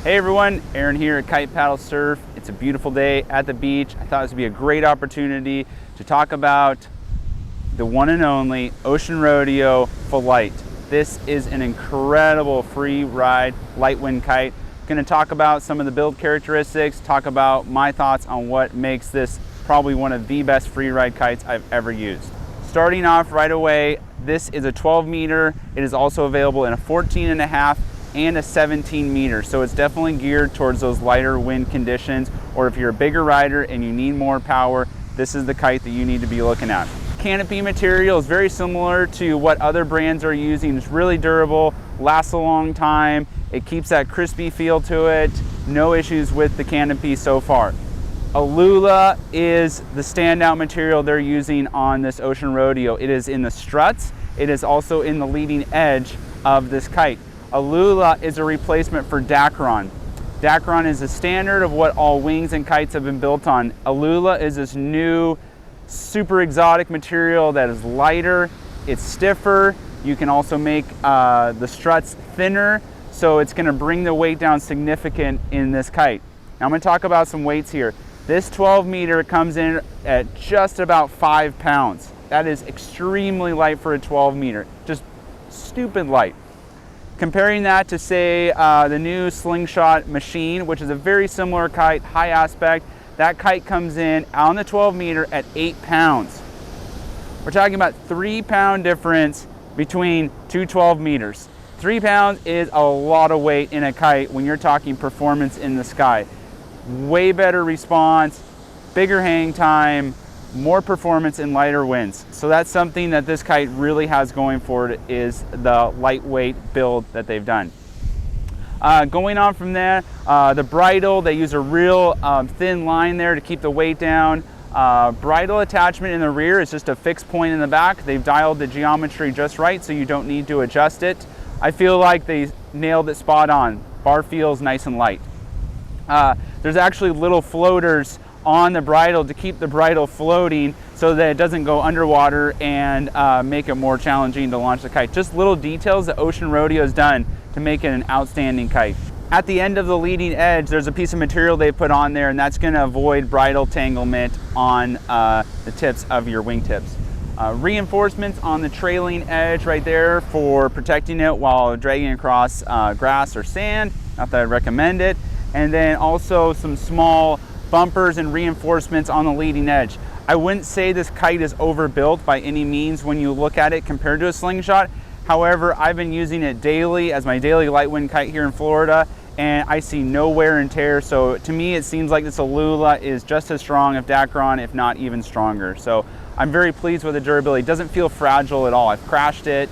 Hey everyone, Aaron here at Kite Paddle Surf. It's a beautiful day at the beach. I thought this would be a great opportunity to talk about the one and only Ocean Rodeo for Light. This is an incredible free ride light wind kite. I'm going to talk about some of the build characteristics, talk about my thoughts on what makes this probably one of the best free ride kites I've ever used. Starting off right away, this is a 12 meter. It is also available in a 14.5 and a 17 meter. So it's definitely geared towards those lighter wind conditions, or if you're a bigger rider and you need more power, this is the kite that you need to be looking at. Canopy material is very similar to what other brands are using. It's really durable, lasts a long time. It keeps that crispy feel to it. No issues with the canopy so far. Aluula is the standout material they're using on this Ocean Rodeo. It is in the struts. It is also in the leading edge of this kite. Aluula is a replacement for Dacron. Dacron is the standard of what all wings and kites have been built on. Aluula is this new super exotic material that is lighter, it's stiffer. You can also make the struts thinner, so it's going to bring the weight down significant in this kite. Now I'm going to talk about some weights here. This 12 meter comes in at just about 5 pounds. That is extremely light for a 12 meter, just stupid light. Comparing that to, say, the new Slingshot machine, which is a very similar kite, high aspect, that kite comes in on the 12 meter at 8 pounds. We're talking about 3 pound difference between two 12 meters. 3 pounds is a lot of weight in a kite when you're talking performance in the sky. Way better response, bigger hang time, more performance in lighter winds. So that's something that this kite really has going for it, is the lightweight build that they've done. Going on from there, the bridle, they use a real thin line there to keep the weight down. Bridle attachment in the rear is just a fixed point in the back. They've dialed the geometry just right, so you don't need to adjust it. I feel like they nailed it spot on. Bar feels nice and light. There's actually little floaters on the bridle to keep the bridle floating so that it doesn't go underwater and make it more challenging to launch the kite. Just little details that Ocean Rodeo has done to make it an outstanding kite. At the end of the leading edge, there's a piece of material they put on there, and that's going to avoid bridle tanglement on the tips of your wingtips. Reinforcements on the trailing edge right there for protecting it while dragging across grass or sand. Not that I'd recommend it. And then also some small bumpers and reinforcements on the leading edge. I wouldn't say this kite is overbuilt by any means when you look at it compared to a Slingshot. However, I've been using it daily as my daily light wind kite here in Florida, and I see no wear and tear. So to me, it seems like this Aluula is just as strong as Dacron, if not even stronger. So I'm very pleased with the durability. It doesn't feel fragile at all. I've crashed it.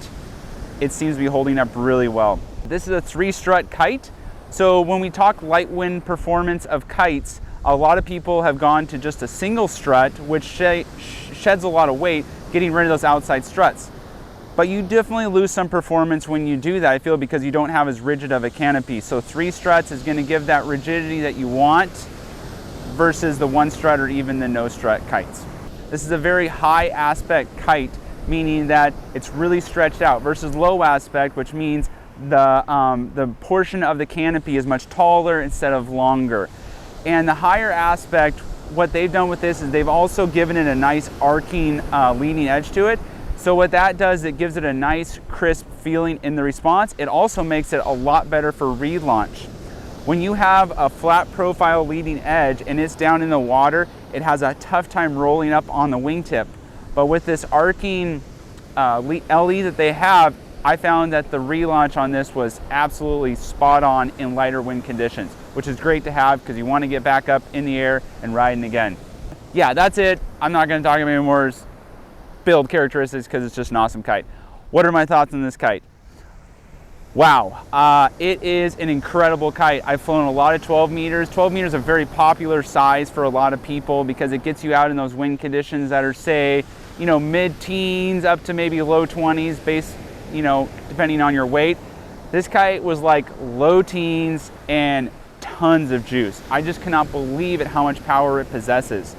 It seems to be holding up really well. This is a 3-strut kite. So when we talk light wind performance of kites, a lot of people have gone to just a single strut, which sheds a lot of weight, getting rid of those outside struts. But you definitely lose some performance when you do that, I feel, because you don't have as rigid of a canopy. So 3 struts is going to give that rigidity that you want versus the 1 strut or even the no strut kites. This is a very high aspect kite, meaning that it's really stretched out, versus low aspect, which means the portion of the canopy is much taller instead of longer. And the higher aspect, what they've done with this is they've also given it a nice arcing leading edge to it. So what that does, it gives it a nice crisp feeling in the response. It also makes it a lot better for relaunch. When you have a flat profile leading edge and it's down in the water, it has a tough time rolling up on the wingtip. But with this arcing LE that they have, I found that the relaunch on this was absolutely spot on in lighter wind conditions, which is great to have because you want to get back up in the air and riding again. Yeah, that's it. I'm not going to talk about any more build characteristics because it's just an awesome kite. What are my thoughts on this kite? Wow, it is an incredible kite. I've flown a lot of 12 meters. 12 meters is a very popular size for a lot of people because it gets you out in those wind conditions that are, say, mid-teens up to maybe low 20s based, depending on your weight. This kite was like low teens and tons of juice. I just cannot believe it how much power it possesses.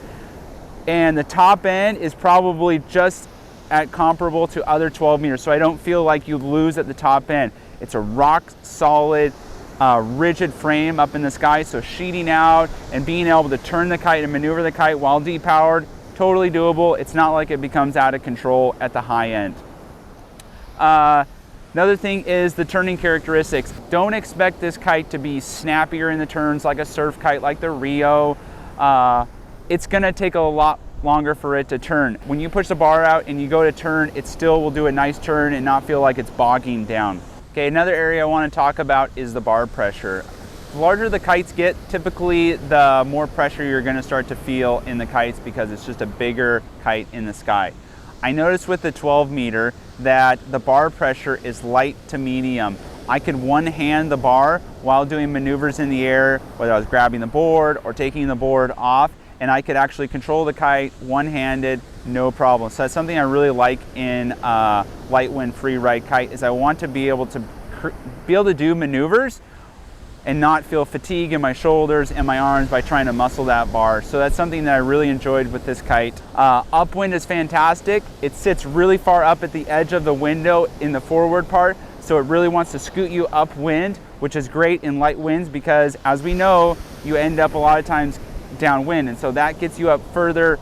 And the top end is probably just at comparable to other 12 meters, so I don't feel like you lose at the top end. It's a rock solid rigid frame up in the sky, so sheeting out and being able to turn the kite and maneuver the kite while depowered, totally doable. It's not like it becomes out of control at the high end. Another thing is the turning characteristics. Don't expect this kite to be snappier in the turns like a surf kite, like the Rio. It's gonna take a lot longer for it to turn. When you push the bar out and you go to turn, it still will do a nice turn and not feel like it's bogging down. Okay, another area I want to talk about is the bar pressure. The larger the kites get, typically the more pressure you're going to start to feel in the kites because it's just a bigger kite in the sky. I noticed with the 12 meter that the bar pressure is light to medium. I could one hand the bar while doing maneuvers in the air, whether I was grabbing the board or taking the board off, and I could actually control the kite one-handed, no problem. So that's something I really like in light wind free ride kite, is I want to be able to do maneuvers and not feel fatigue in my shoulders and my arms by trying to muscle that bar. So that's something that I really enjoyed with this kite. Upwind is fantastic. It sits really far up at the edge of the window in the forward part, so it really wants to scoot you upwind, which is great in light winds because, as we know, you end up a lot of times downwind, and so that gets you up further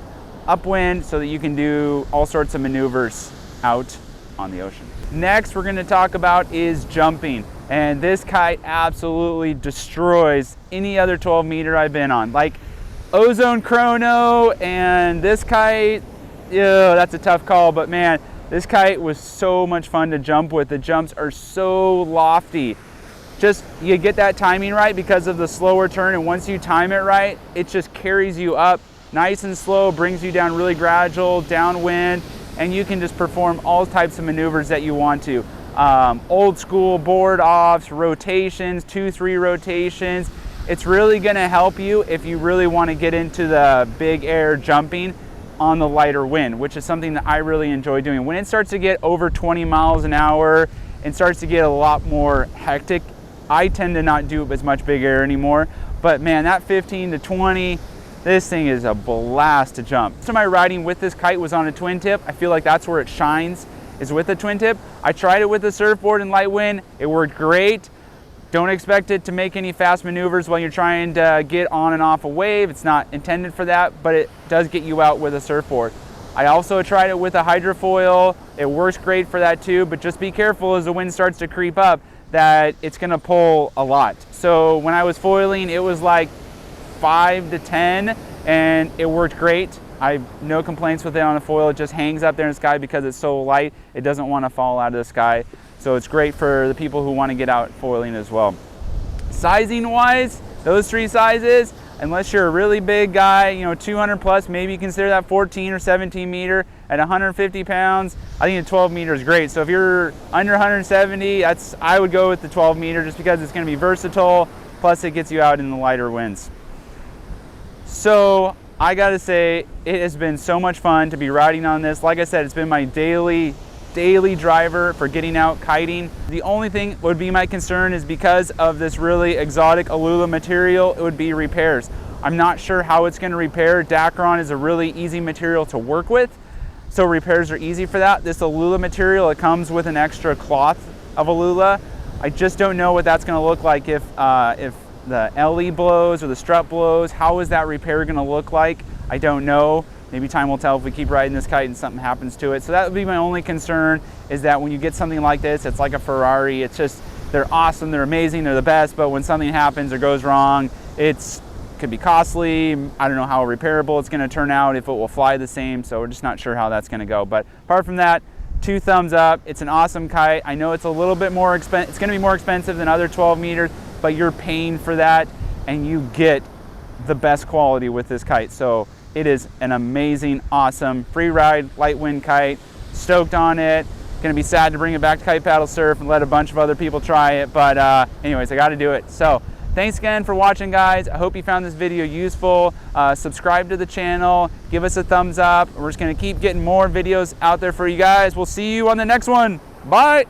upwind so that you can do all sorts of maneuvers out on the ocean. Next we're going to talk about is jumping, and this kite absolutely destroys any other 12 meter I've been on. Like Ozone Chrono and this kite, that's a tough call, but man, this kite was so much fun to jump with. The jumps are so lofty. Just, you get that timing right because of the slower turn, and once you time it right, it just carries you up nice and slow, brings you down really gradual, downwind, and you can just perform all types of maneuvers that you want to. Old school board offs, rotations, 2-3 rotations. It's really gonna help you if you really wanna get into the big air jumping on the lighter wind, which is something that I really enjoy doing. When it starts to get over 20 miles an hour and starts to get a lot more hectic, I tend to not do as much big air anymore, but man, that 15 to 20, this thing is a blast to jump. So my riding with this kite was on a twin tip. I feel like that's where it shines, is with the twin tip. I tried it with the surfboard in light wind. It worked great. Don't expect it to make any fast maneuvers while you're trying to get on and off a wave. It's not intended for that, but it does get you out with a surfboard. I also tried it with a hydrofoil. It works great for that too, but just be careful as the wind starts to creep up that it's gonna pull a lot. So when I was foiling, it was like 5 to 10 and it worked great. I have no complaints with it on a foil. It just hangs up there in the sky because it's so light. It doesn't want to fall out of the sky. So it's great for the people who want to get out foiling as well. Sizing wise, those 3 sizes, unless you're a really big guy, 200 plus, maybe you consider that 14 or 17 meter. At 150 pounds, I think the 12 meter is great. So if you're under 170, I would go with the 12 meter just because it's going to be versatile, plus it gets you out in the lighter winds. So I gotta say, it has been so much fun to be riding on this. Like I said, it's been my daily driver for getting out kiting. The only thing would be my concern is because of this really exotic Aluula material, it would be repairs. I'm not sure how it's going to repair. Dacron is a really easy material to work with, so repairs are easy for that. This Aluula material, it comes with an extra cloth of Aluula. I just don't know what that's going to look like if the LE blows or the strut blows. How is that repair going to look like? I don't know. Maybe time will tell if we keep riding this kite and something happens to it. So that would be my only concern, is that when you get something like this, it's like a Ferrari. It's just, they're awesome, they're amazing, they're the best, but when something happens or goes wrong, it could be costly. I don't know how repairable it's going to turn out, if it will fly the same, so we're just not sure how that's going to go. But apart from that, 2 thumbs up. It's an awesome kite. I know it's a little bit more expensive. It's going to be more expensive than other 12 meters, but you're paying for that and you get the best quality with this kite. So it is an amazing, awesome free ride light wind kite. Stoked on it. Gonna be sad to bring it back to Kite Paddle Surf and let a bunch of other people try it, but anyways, I got to do it. So thanks again for watching, guys. I hope you found this video useful. Subscribe to the channel, give us a thumbs up. We're just gonna keep getting more videos out there for you guys. We'll see you on the next one. Bye.